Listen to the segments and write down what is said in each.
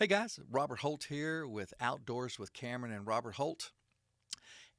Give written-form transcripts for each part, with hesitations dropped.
Hey guys, Robert Holt here with Outdoors with Cameron and Robert Holt.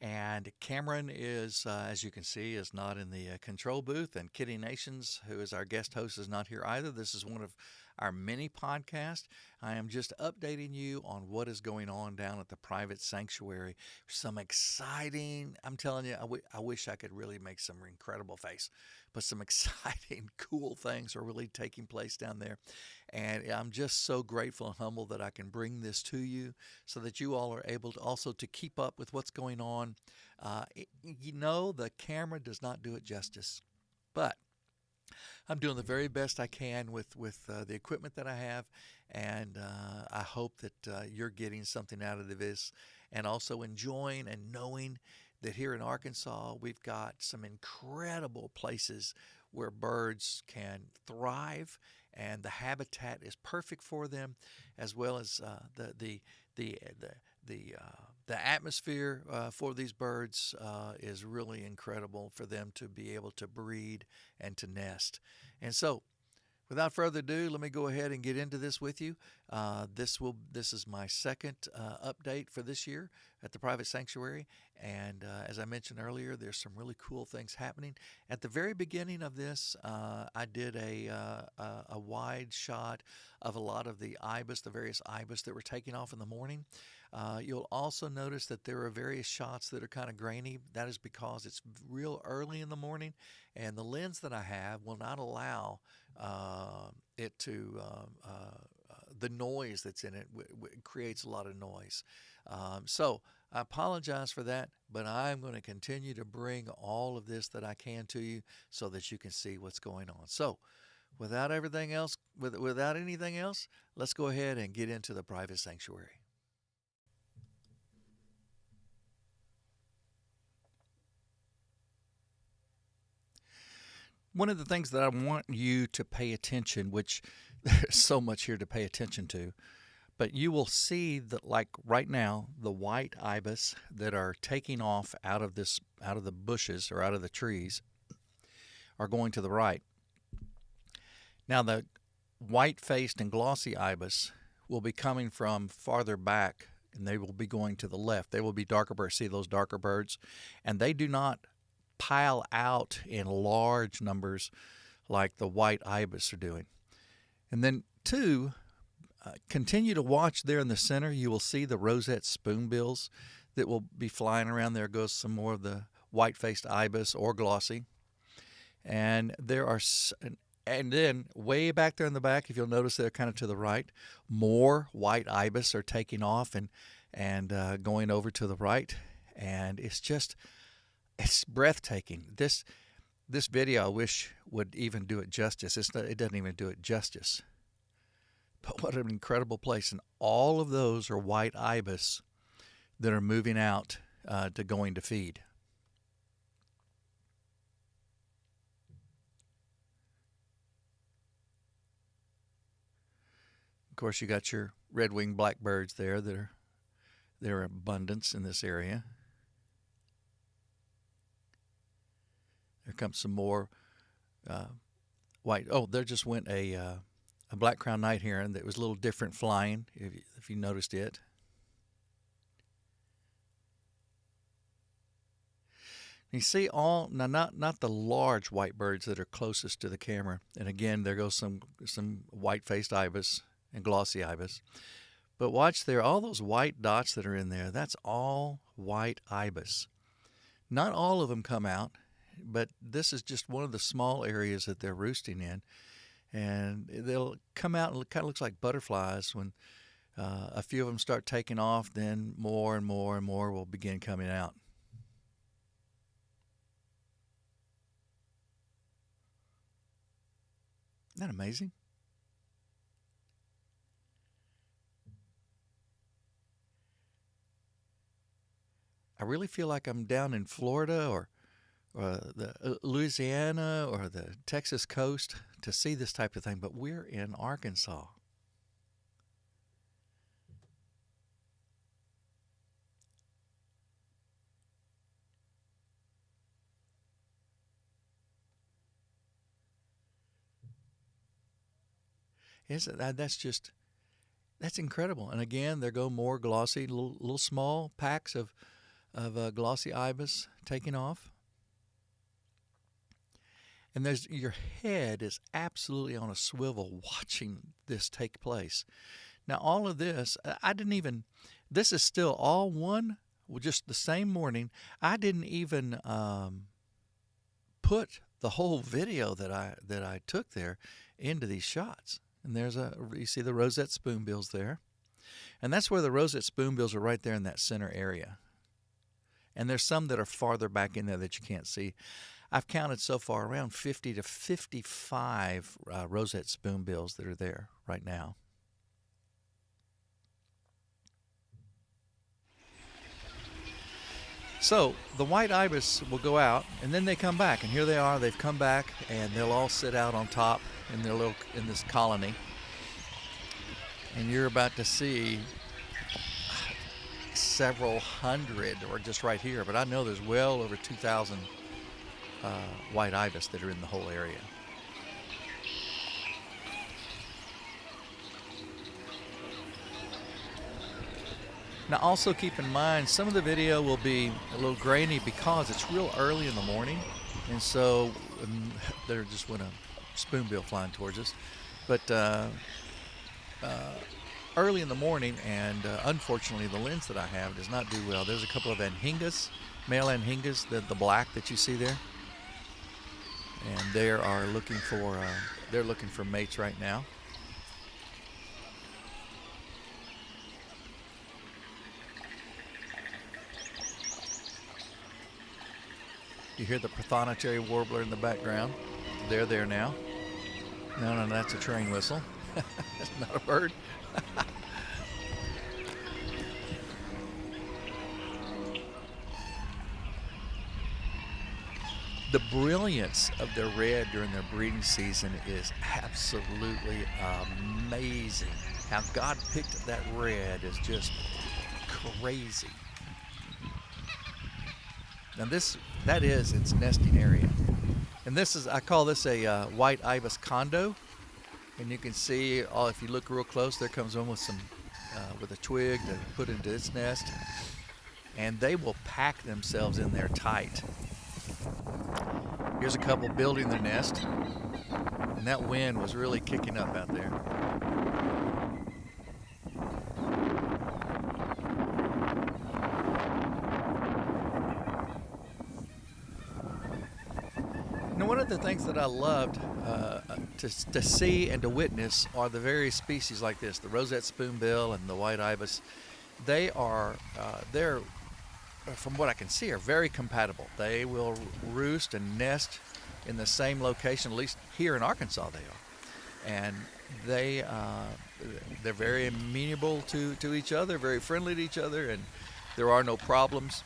And Cameron is, as you can see, is not in the control booth, and Kitty Nations, who is our guest host, is not here either. This is one of our mini podcasts. I am just updating you on what is going on down at the private sanctuary. Some exciting, I'm telling you, I wish I could really make some incredible face, but some exciting, cool things are really taking place down there. And I'm just so grateful and humble that I can bring this to you so that you all are able to also to keep up with what's going on. The camera does not do it justice, but I'm doing the very best I can with the equipment that I have, and I hope that you're getting something out of this, and also enjoying and knowing that here in Arkansas we've got some incredible places where birds can thrive, and the habitat is perfect for them, as well as the atmosphere for these birds is really incredible for them to be able to breed and to nest. And so, without further ado, let me go ahead and get into this with you. This is my second update for this year at the private sanctuary, and as I mentioned earlier, there's some really cool things happening. At the very beginning of this, I did a wide shot of a lot of the ibis, the various ibis that were taking off in the morning. You'll also notice that there are various shots that are kind of grainy. That is because it's real early in the morning, and the lens that I have will not allow it to the noise that's in it creates a lot of noise. So I apologize for that, but I'm going to continue to bring all of this that I can to you so that you can see what's going on. So without anything else, let's go ahead and get into the private sanctuary. One of the things that I want you to pay attention, which there's so much here to pay attention to, but you will see that, like right now, the white ibis that are taking off out of the bushes or out of the trees are going to the right. Now the white-faced and glossy ibis will be coming from farther back, and they will be going to the left. They will be darker birds. See those darker birds? And they do not pile out in large numbers like the white ibis are doing. And then continue to watch there in the center. You will see the roseate spoonbills that will be flying around. There goes some more of the white-faced ibis or glossy. And then way back there in the back, if you'll notice, they're kind of to the right. More white ibis are taking off and going over to the right, and it's breathtaking. This video I wish would even do it justice. It doesn't even do it justice. But what an incredible place. And all of those are white ibis that are moving out to going to feed. Of course, you got your red-winged blackbirds there that are in abundance in this area. There comes some more white. Oh, there just went a black-crowned night heron that was a little different flying, if you noticed it. You see now, not the large white birds that are closest to the camera. And again, there goes some white-faced ibis and glossy ibis. But watch there, all those white dots that are in there, that's all white ibis. Not all of them come out, but this is just one of the small areas that they're roosting in. And they'll come out, and it kind of looks like butterflies. When a few of them start taking off, then more and more and more will begin coming out. Isn't that amazing? I really feel like I'm down in Florida or the Louisiana or the Texas coast to see this type of thing, but we're in Arkansas. That's just That's incredible. And again, there go more glossy, little small packs of glossy ibis taking off. And there's your head is absolutely on a swivel watching this take place. Now, all of this, I didn't even. This is still all one. Well, just the same morning. I didn't even put the whole video that I took there into these shots. And you see the rosette spoonbills there. And that's where the rosette spoonbills are, right there in that center area. And there's some that are farther back in there that you can't see. I've counted so far around 50 to 55 rosette spoonbills that are there right now. So the white ibis will go out, and then they come back, and here they are. They've come back, and they'll all sit out on top in this colony. And you're about to see several hundred, or just right here, but I know there's well over 2,000 white ibis that are in the whole area. Now also keep in mind, some of the video will be a little grainy because it's real early in the morning, and so there just went a spoonbill flying towards us. But early in the morning, and unfortunately the lens that I have does not do well. There's a couple of anhingas, male anhingas, the black that you see there, and they are looking for mates right now. You hear the prothonotary warbler in the background. They're there now. No, that's a train whistle. That's not a bird. The brilliance of their red during their breeding season is absolutely amazing. How God picked that red is just crazy. Now that is its nesting area. And I call this a white ibis condo. And you can see, if you look real close, there comes one with a twig to put into its nest. And they will pack themselves in there tight. Here's a couple building their nest. And that wind was really kicking up out there. Now, one of the things that I loved to see and to witness are the various species like this, the rosette spoonbill and the white ibis. They're, from what I can see, are very compatible. They will roost and nest in the same location, at least here in Arkansas they are. And they're very amenable to each other, very friendly to each other, and there are no problems.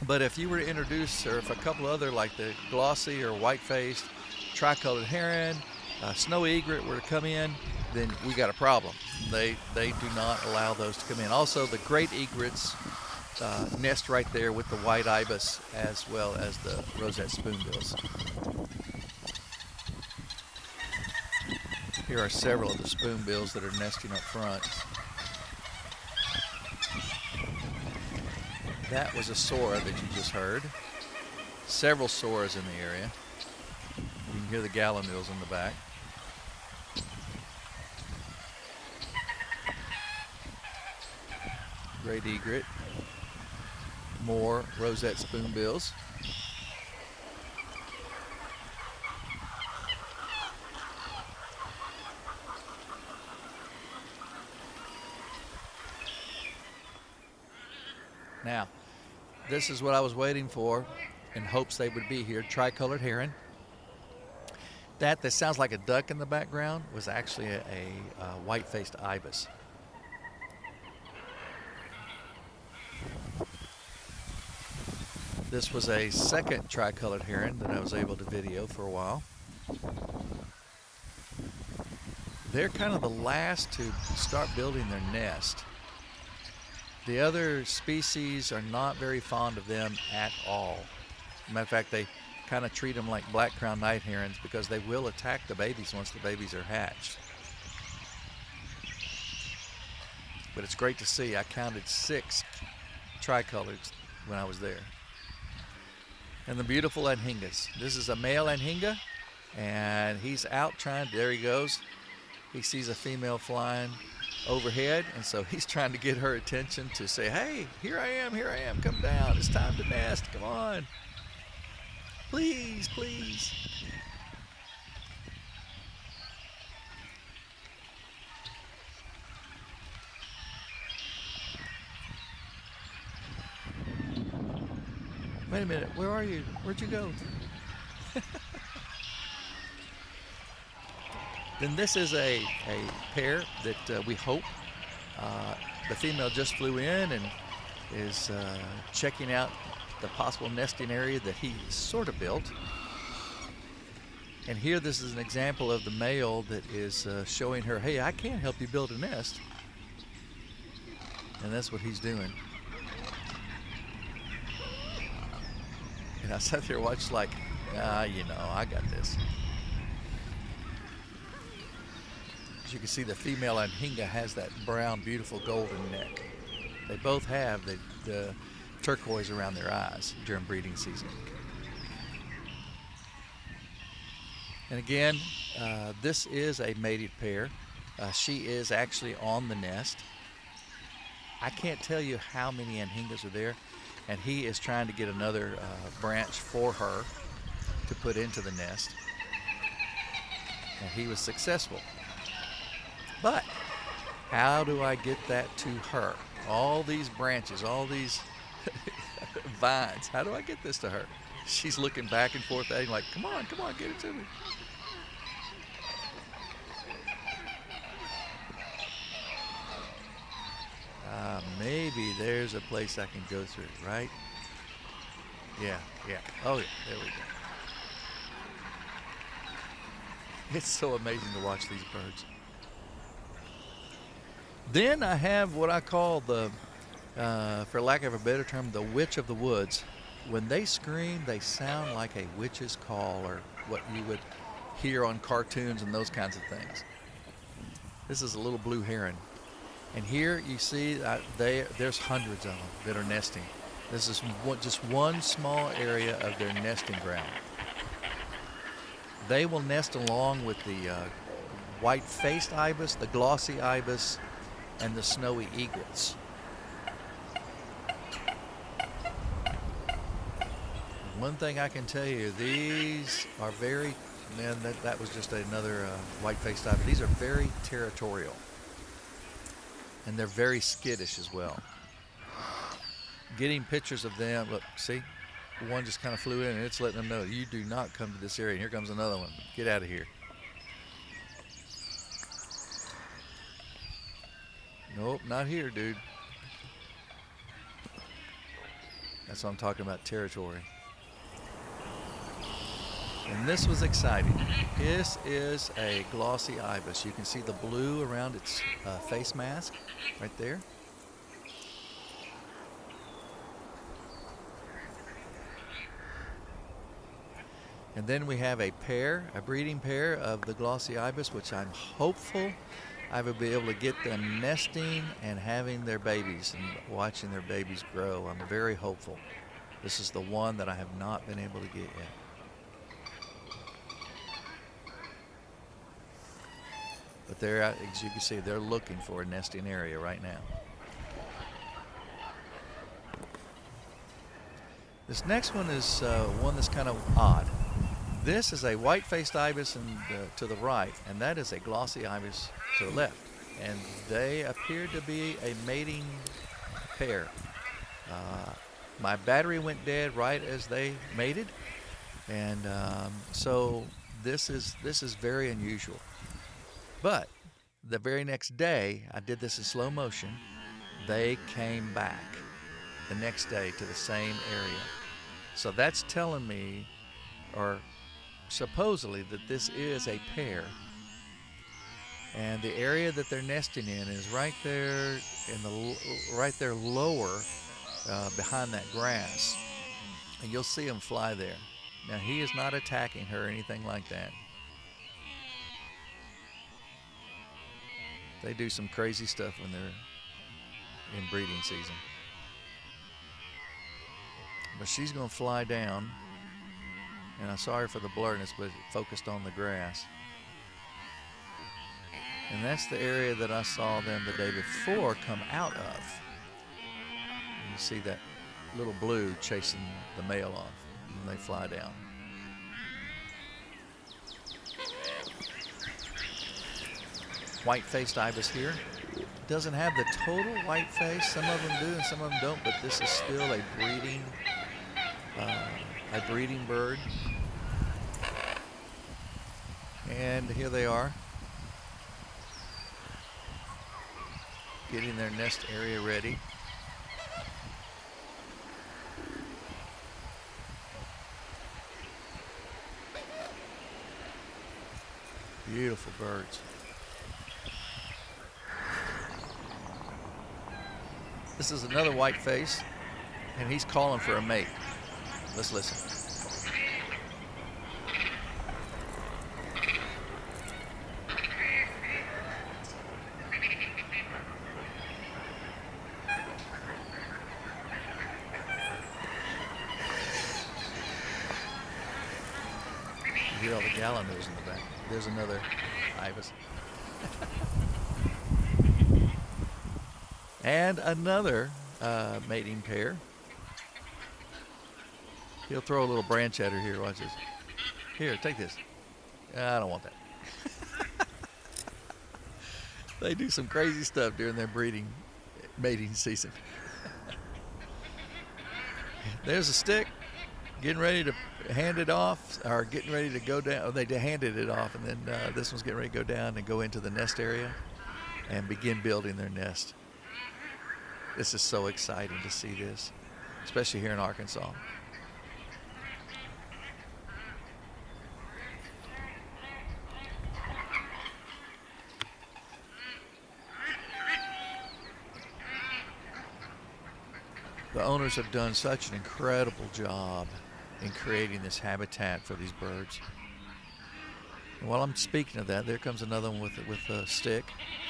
But if you were to introduce, or if a couple other like the glossy or white-faced tricolored heron, snowy egret were to come in, then we got a problem. They do not allow those to come in. Also, the great egrets nest right there with the white ibis as well as the rosette spoonbills. Here are several of the spoonbills that are nesting up front. That was a sora that you just heard. Several soras in the area. You can hear the gallinules in the back. Great egret. More rosette spoonbills. Now, this is what I was waiting for in hopes they would be here. Tricolored heron. That sounds like a duck in the background was actually a white-faced ibis. This was a second tricolored heron that I was able to video for a while. They're kind of the last to start building their nest. The other species are not very fond of them at all. Matter of fact, they kind of treat them like black-crowned night herons because they will attack the babies once the babies are hatched. but it's great to see. I counted 6 tricolors when I was there. And the beautiful anhingas. This is a male anhinga, and he's out trying. There he goes. He sees a female flying overhead, and so he's trying to get her attention to say, hey, here I am, come down, it's time to nest, come on, please, please. Wait a minute, where are you? Where'd you go? Then this is a pair that we hope. The female just flew in and is checking out the possible nesting area that he sort of built. And here this is an example of the male that is showing her, hey, I can help you build a nest. And that's what he's doing. And I sat there and watched like, I got this. As you can see, the female anhinga has that brown, beautiful golden neck. They both have the turquoise around their eyes during breeding season. And again, this is a mated pair. She is actually on the nest. I can't tell you how many anhingas are there, and he is trying to get another branch for her to put into the nest. And he was successful. But how do I get that to her? All these branches, all these vines, how do I get this to her? She's looking back and forth at him like, come on, get it to me. Maybe there's a place I can go through, right? Yeah. Oh, yeah, there we go. It's so amazing to watch these birds. Then I have what I call the, for lack of a better term, the witch of the woods. When they scream, they sound like a witch's call, or what you would hear on cartoons and those kinds of things. This is a little blue heron. And here you see there's hundreds of them that are nesting. This is just one small area of their nesting ground. They will nest along with the white-faced ibis, the glossy ibis, and the snowy egrets. One thing I can tell you, these are very, man, that was just another white-faced ibis. These are very territorial. And they're very skittish as well. Getting pictures of them, look, see? One just kind of flew in and it's letting them know, you do not come to this area. And here comes another one. Get out of here. Nope, not here, dude. That's what I'm talking about, territory. And this was exciting. This is a glossy ibis. You can see the blue around its face mask right there. And then we have a breeding pair of the glossy ibis, which I'm hopeful I will be able to get them nesting and having their babies and watching their babies grow. I'm very hopeful. This is the one that I have not been able to get yet. But they're, as you can see, they're looking for a nesting area right now. This next one is one that's kind of odd. This is a white-faced ibis to the right, and that is a glossy ibis to the left. And they appear to be a mating pair. My battery went dead right as they mated, and so this is very unusual. But the very next day, I did this in slow motion. They came back the next day to the same area. So that's telling me, or supposedly, that this is a pair. And the area that they're nesting in is right there right there lower behind that grass. And you'll see them fly there. Now he is not attacking her or anything like that. They do some crazy stuff when they're in breeding season. But she's going to fly down, and I'm sorry for the blurriness, but it focused on the grass. And that's the area that I saw them the day before come out of. And you see that little blue chasing the male off, and they fly down. White-faced ibis here. Doesn't have the total white face. Some of them do and some of them don't, but this is still a breeding bird. And here they are, getting their nest area ready. Beautiful birds. This is another white face, and he's calling for a mate. Let's listen. You hear all the gallinos in the back. There's another ibis. And another mating pair. He'll throw a little branch at her here. Watch this. Here, take this. I don't want that. They do some crazy stuff during their mating season. There's a stick, getting ready to hand it off, or getting ready to go down. Oh, they handed it off, and then this one's getting ready to go down and go into the nest area and begin building their nest. This is so exciting to see this, especially here in Arkansas. The owners have done such an incredible job in creating this habitat for these birds. And while I'm speaking of that, there comes another one with a stick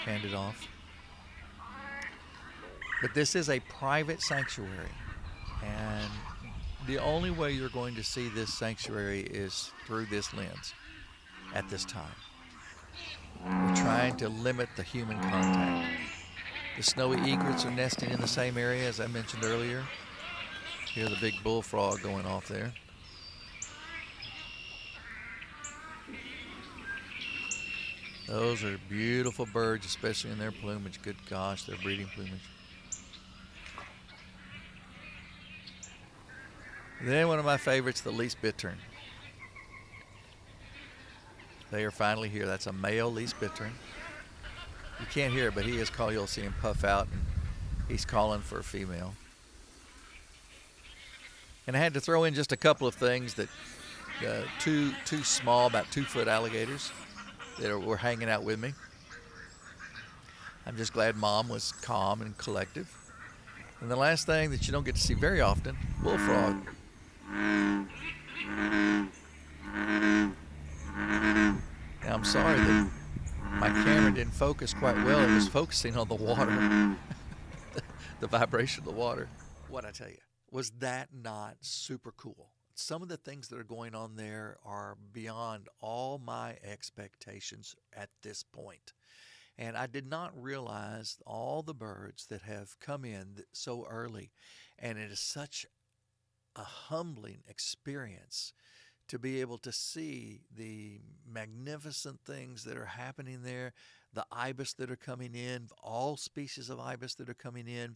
handed off. But this is a private sanctuary, and the only way you're going to see this sanctuary is through this lens at this time. We're trying to limit the human contact. The snowy egrets are nesting in the same area as I mentioned earlier. Here's the big bullfrog going off there. Those are beautiful birds, especially in their plumage. Good gosh, their breeding plumage. Then one of my favorites, the least bittern. They are finally here. That's a male least bittern. You can't hear it, but he is calling. You'll see him puff out, and he's calling for a female. And I had to throw in just a couple of things that two small, about 2-foot alligators that were hanging out with me. I'm just glad Mom was calm and collective. And the last thing that you don't get to see very often, bullfrog. Now I'm sorry that my camera didn't focus quite well. It was focusing on the water, the vibration of the water. What I tell you, was that not super cool? Some of the things that are going on there are beyond all my expectations at this point. And I did not realize all the birds that have come in so early. And it is such a humbling experience to be able to see the magnificent things that are happening there, the ibis that are coming in, all species of ibis that are coming in,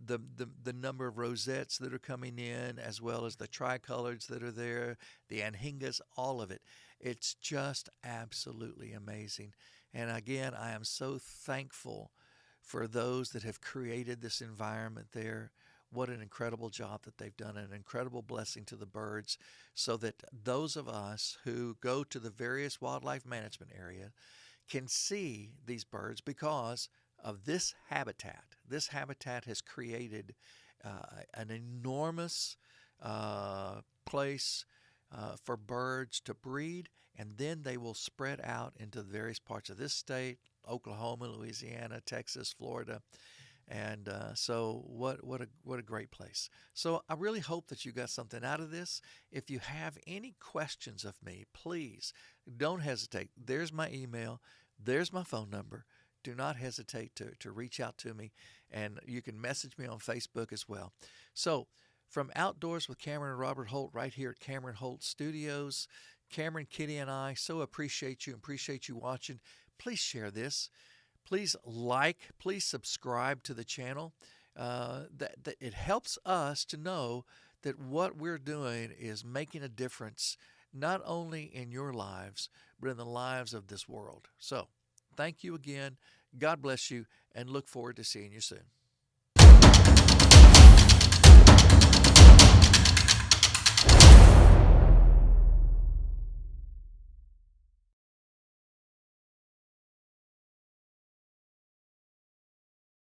the number of rosettes that are coming in, as well as the tricolors that are there, the anhingas, all of it. It's just absolutely amazing. And again, I am so thankful for those that have created this environment there. What an incredible job that they've done, an incredible blessing to the birds, so that those of us who go to the various wildlife management area can see these birds because of this habitat. This habitat has created an enormous place for birds to breed, and then they will spread out into the various parts of this state, Oklahoma, Louisiana, Texas, Florida, And so what a great place. So I really hope that you got something out of this. If you have any questions of me, please don't hesitate. There's my email. There's my phone number. Do not hesitate to reach out to me, and you can message me on Facebook as well. So, from Outdoors with Cameron and Robert Holt, right here at Cameron Holt Studios, Cameron, Kitty, and I so appreciate you watching. Please share this. Please like, please subscribe to the channel. That it helps us to know that what we're doing is making a difference, not only in your lives, but in the lives of this world. So, thank you again. God bless you, and look forward to seeing you soon.